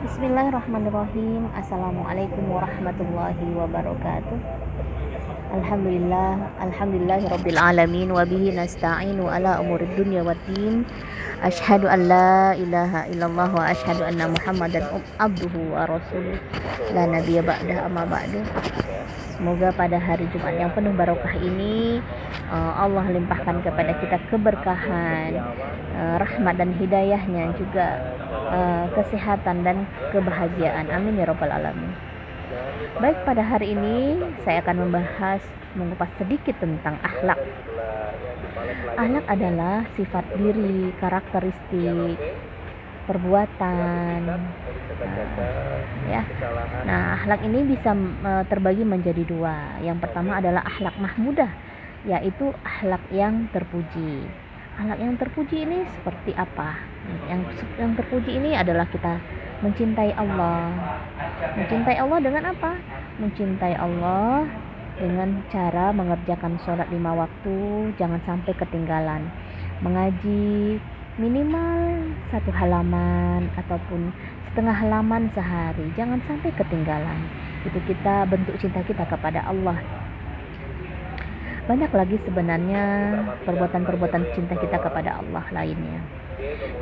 Bismillahirrahmanirrahim. Assalamualaikum warahmatullahi wabarakatuh. Alhamdulillahirabbil alamin wa bihi nasta'inu ala umuri dunya waddin. Asyhadu an la ilaha illallah wa asyhadu anna Muhammadan abduhu wa rasuluh. La nabiyya ba'da amma ba'du. Semoga pada hari Jumat yang penuh barokah ini Allah limpahkan kepada kita keberkahan, rahmat dan hidayahnya, juga kesehatan dan kebahagiaan. Amin ya rabbal alamin. Baik, pada hari ini saya akan mengupas sedikit tentang akhlak. Akhlak adalah sifat diri, karakteristik, perbuatan, ya. Nah, akhlak ini bisa terbagi menjadi dua. Yang pertama adalah akhlak mahmudah, yaitu akhlak yang terpuji. Akhlak yang terpuji ini seperti apa? Yang terpuji ini adalah kita mencintai Allah. Mencintai Allah dengan apa? Mencintai Allah dengan cara mengerjakan sholat 5 waktu, jangan sampai ketinggalan. Mengaji minimal 1 halaman ataupun setengah halaman sehari, jangan sampai ketinggalan. Itu kita bentuk cinta kita kepada Allah. Banyak lagi sebenarnya perbuatan-perbuatan cinta kita kepada Allah lainnya.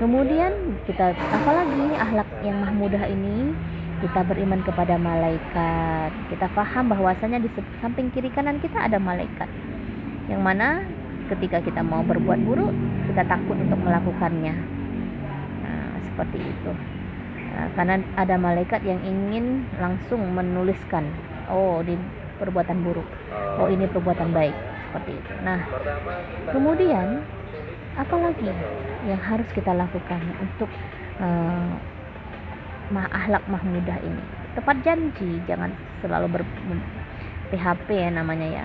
Kemudian kita apalagi akhlak yang mahmudah ini, kita beriman kepada malaikat. Kita paham bahwasanya di samping kiri kanan kita ada malaikat, yang mana ketika kita mau berbuat buruk, kita takut untuk melakukannya. Nah, seperti itu. Nah, karena ada malaikat yang ingin langsung menuliskan, oh ini perbuatan buruk, oh ini perbuatan baik, seperti itu. Nah, kemudian apalagi yang harus kita lakukan untuk akhlak mahmudah ini? Tepat janji, jangan selalu PHP ya namanya ya.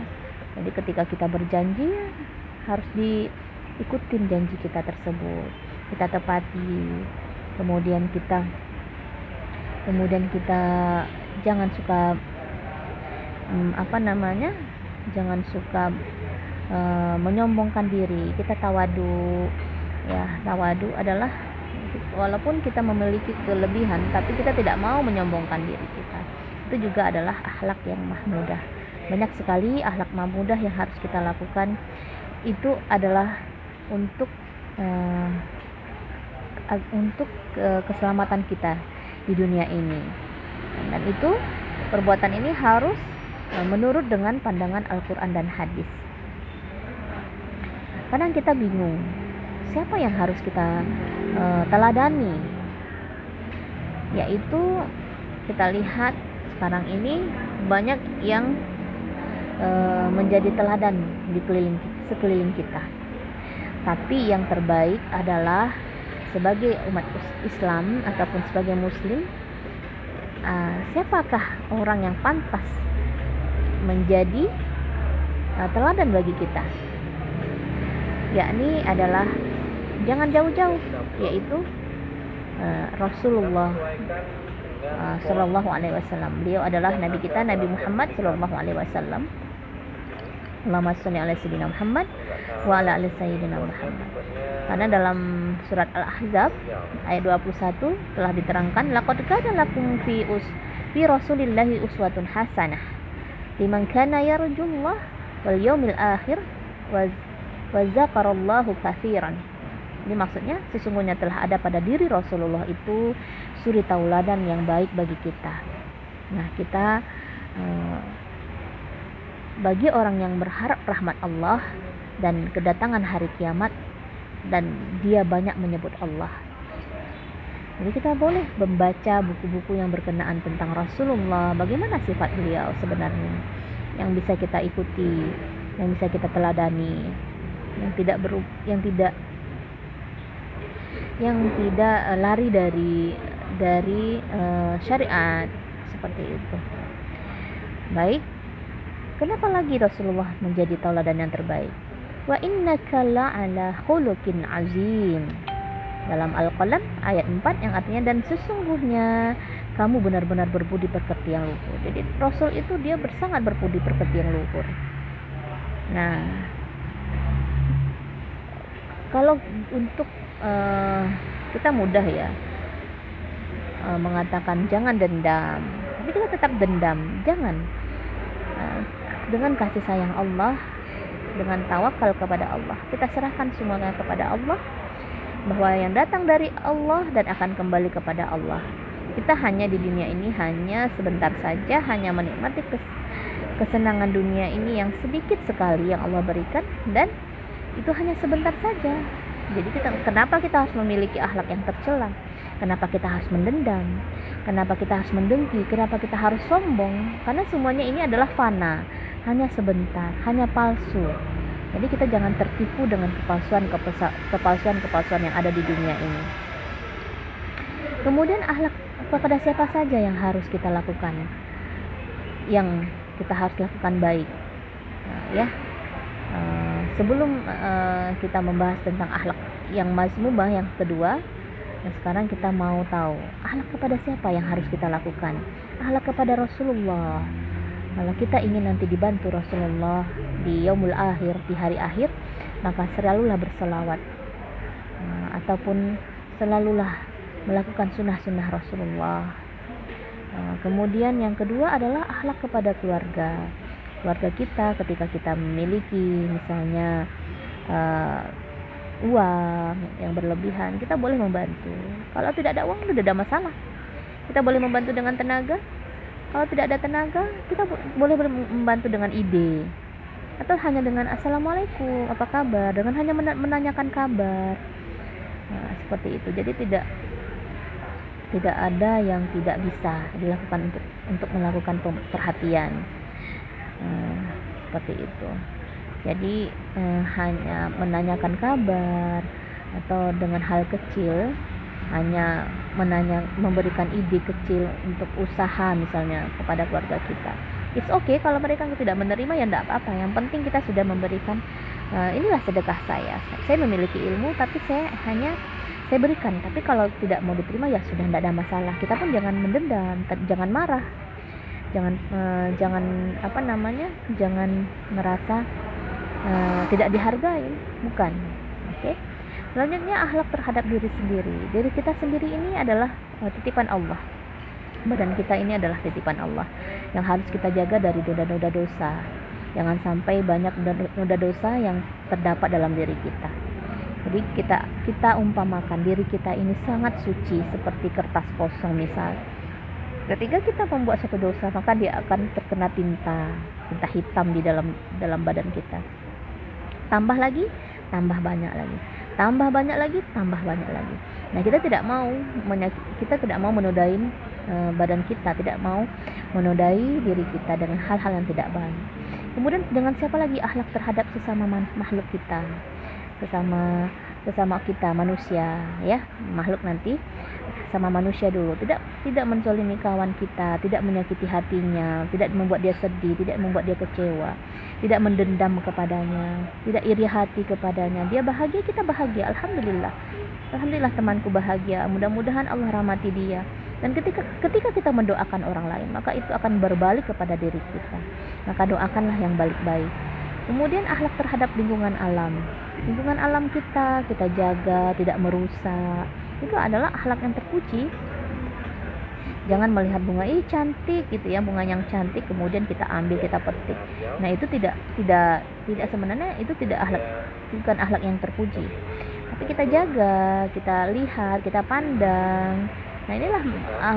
Jadi ketika kita berjanji, harus diikutin janji kita tersebut, kita tepati. Kemudian kita jangan suka jangan suka menyombongkan diri. Kita tawadu, ya. Tawadu adalah walaupun kita memiliki kelebihan, tapi kita tidak mau menyombongkan diri kita. Itu juga adalah akhlak yang mahmudah. Banyak sekali akhlak mahmudah yang harus kita lakukan. Itu adalah untuk keselamatan kita di dunia ini. Dan itu perbuatan ini harus menurut dengan pandangan Al-Quran dan hadis. Kadang kita bingung, siapa yang harus kita teladani? Yaitu kita lihat sekarang ini banyak yang menjadi teladan di sekeliling kita. Tapi yang terbaik adalah sebagai umat Islam ataupun sebagai muslim, siapakah orang yang pantas menjadi teladan bagi kita? Yakni adalah jangan jauh-jauh, yaitu Rasulullah Sallallahu Alaihi Wasallam. Beliau adalah Nabi kita, Nabi Muhammad Sallallahu Alaihi Wasallam. Allahumma sholli ala sayyidina Muhammad wa ala ali sayyidina Muhammad. Karena dalam surat Al-Ahzab ayat 21 telah diterangkan, laqad kana lakum fi rasulillahi uswatun hasanah liman kana yarjullah wal yaumil akhir wa zakarallahu katsiran. Ini maksudnya sesungguhnya telah ada pada diri Rasulullah itu suri tauladan yang baik bagi kita. Nah, kita bagi orang yang berharap rahmat Allah dan kedatangan hari kiamat, dan dia banyak menyebut Allah. Jadi kita boleh membaca buku-buku yang berkenaan tentang Rasulullah, bagaimana sifat beliau sebenarnya, yang bisa kita ikuti, yang bisa kita teladani, yang tidak lari dari syariat, seperti itu. Baik, kenapa lagi Rasulullah menjadi tauladan yang terbaik? Wa innaka la'ala khuluqin azim. Dalam Al-Qalam ayat 4 yang artinya, dan sesungguhnya kamu benar-benar berbudi pekerti yang luhur. Jadi Rasul itu dia sangat berbudi pekerti yang luhur. Nah, kalau untuk kita mudah ya mengatakan jangan dendam, tapi kita tetap dendam. Jangan. Dengan kasih sayang Allah, dengan tawakal kepada Allah, kita serahkan semuanya kepada Allah, bahwa yang datang dari Allah dan akan kembali kepada Allah. Kita hanya di dunia ini hanya sebentar saja, hanya menikmati kesenangan dunia ini yang sedikit sekali yang Allah berikan, dan itu hanya sebentar saja. Jadi kenapa kita harus memiliki akhlak yang tercela? Kenapa kita harus mendendam? Kenapa kita harus mendengki? Kenapa kita harus sombong? Karena semuanya ini adalah fana, hanya sebentar, hanya palsu. Jadi kita jangan tertipu dengan kepalsuan yang ada di dunia ini. Kemudian akhlak kepada siapa saja yang harus kita lakukan, yang kita harus lakukan baik. Sebelum kita membahas tentang akhlak yang mazmumah yang kedua, sekarang kita mau tahu akhlak kepada siapa yang harus kita lakukan. Akhlak kepada Rasulullah. Kalau kita ingin nanti dibantu Rasulullah di yaumul akhir, di hari akhir, maka selalulah berselawat, ataupun selalulah melakukan sunnah-sunnah Rasulullah. Kemudian yang kedua adalah akhlak kepada keluarga kita. Ketika kita memiliki misalnya uang yang berlebihan, kita boleh membantu. Kalau tidak ada uang, tidak ada masalah. Kita boleh membantu dengan tenaga. Kalau tidak ada tenaga, kita boleh membantu dengan ide, atau hanya dengan assalamualaikum, apa kabar, dengan hanya menanyakan kabar. Seperti itu. Jadi tidak ada yang tidak bisa dilakukan untuk melakukan perhatian. Seperti itu. Jadi hanya menanyakan kabar, atau dengan hal kecil, hanya memberikan ide kecil untuk usaha misalnya kepada keluarga kita. It's okay kalau mereka tidak menerima, ya tidak apa-apa. Yang penting kita sudah memberikan, inilah sedekah saya memiliki ilmu, tapi saya berikan. Tapi kalau tidak mau diterima, ya sudah, tidak ada masalah. Kita pun jangan mendendam, jangan marah, jangan merasa tidak dihargai, bukan. Oke. Selanjutnya akhlak terhadap diri sendiri. Diri kita sendiri ini adalah titipan Allah. Badan kita ini adalah titipan Allah yang harus kita jaga dari noda-noda dosa. Jangan sampai banyak noda dosa yang terdapat dalam diri kita. Jadi kita umpamakan diri kita ini sangat suci seperti kertas kosong misal. Ketika kita membuat satu dosa, maka dia akan terkena tinta hitam di dalam badan kita. Tambah lagi, tambah banyak lagi. Tambah banyak lagi. Nah, kita tidak mau menodai badan kita, tidak mau menodai diri kita dengan hal-hal yang tidak baik. Kemudian dengan siapa lagi? Akhlak terhadap sesama makhluk kita, sesama kita manusia, ya, makhluk nanti sama manusia dulu. Tidak menzalimi kawan kita, tidak menyakiti hatinya, tidak membuat dia sedih, tidak membuat dia kecewa, tidak mendendam kepadanya, tidak iri hati kepadanya. Dia bahagia, kita bahagia. Alhamdulillah temanku bahagia. Mudah-mudahan Allah rahmati dia. Dan ketika kita mendoakan orang lain, maka itu akan berbalik kepada diri kita. Maka doakanlah yang baik-baik. Kemudian akhlak terhadap lingkungan alam kita jaga, tidak merusak. Itu adalah akhlak yang terpuji. Jangan melihat bunga cantik gitu ya, bunga yang cantik kemudian kita ambil, kita petik. Nah, itu tidak sebenarnya itu bukan akhlak yang terpuji. Tapi kita jaga, kita lihat, kita pandang. Nah, inilah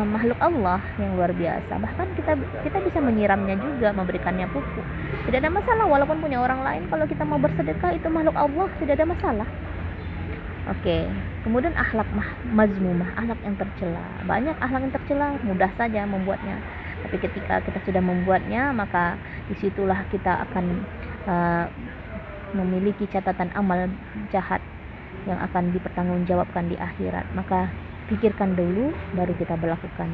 makhluk Allah yang luar biasa. Bahkan kita bisa menyiramnya juga, memberikannya pupuk. Tidak ada masalah walaupun punya orang lain. Kalau kita mau bersedekah, itu makhluk Allah, tidak ada masalah. Oke. Kemudian akhlak mazmumah, akhlak yang tercela. Banyak akhlak yang tercela, mudah saja membuatnya. Tapi ketika kita sudah membuatnya, maka disitulah kita akan memiliki catatan amal jahat yang akan dipertanggungjawabkan di akhirat. Maka pikirkan dulu baru kita berlakukan.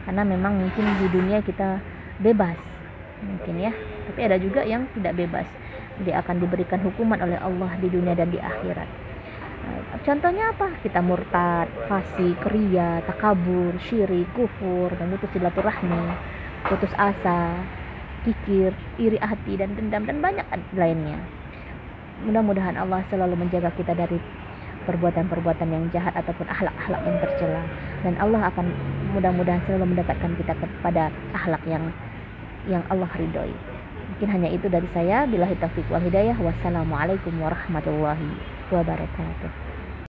Karena memang mungkin di dunia kita bebas, mungkin ya. Tapi ada juga yang tidak bebas. Dia akan diberikan hukuman oleh Allah di dunia dan di akhirat. Contohnya apa? Kita murtad, fasik, riya, takabur, syirik, kufur, memutus silaturahmi, putus asa, kikir, iri hati dan dendam dan banyak lainnya. Mudah-mudahan Allah selalu menjaga kita dari perbuatan-perbuatan yang jahat ataupun akhlak-akhlak yang tercela, dan Allah akan mudah-mudahan selalu mendekatkan kita kepada akhlak yang Allah ridhoi. Mungkin hanya itu dari saya. Billahi taufiq wal hidayah. Wassalamualaikum warahmatullahi wabarakatuh.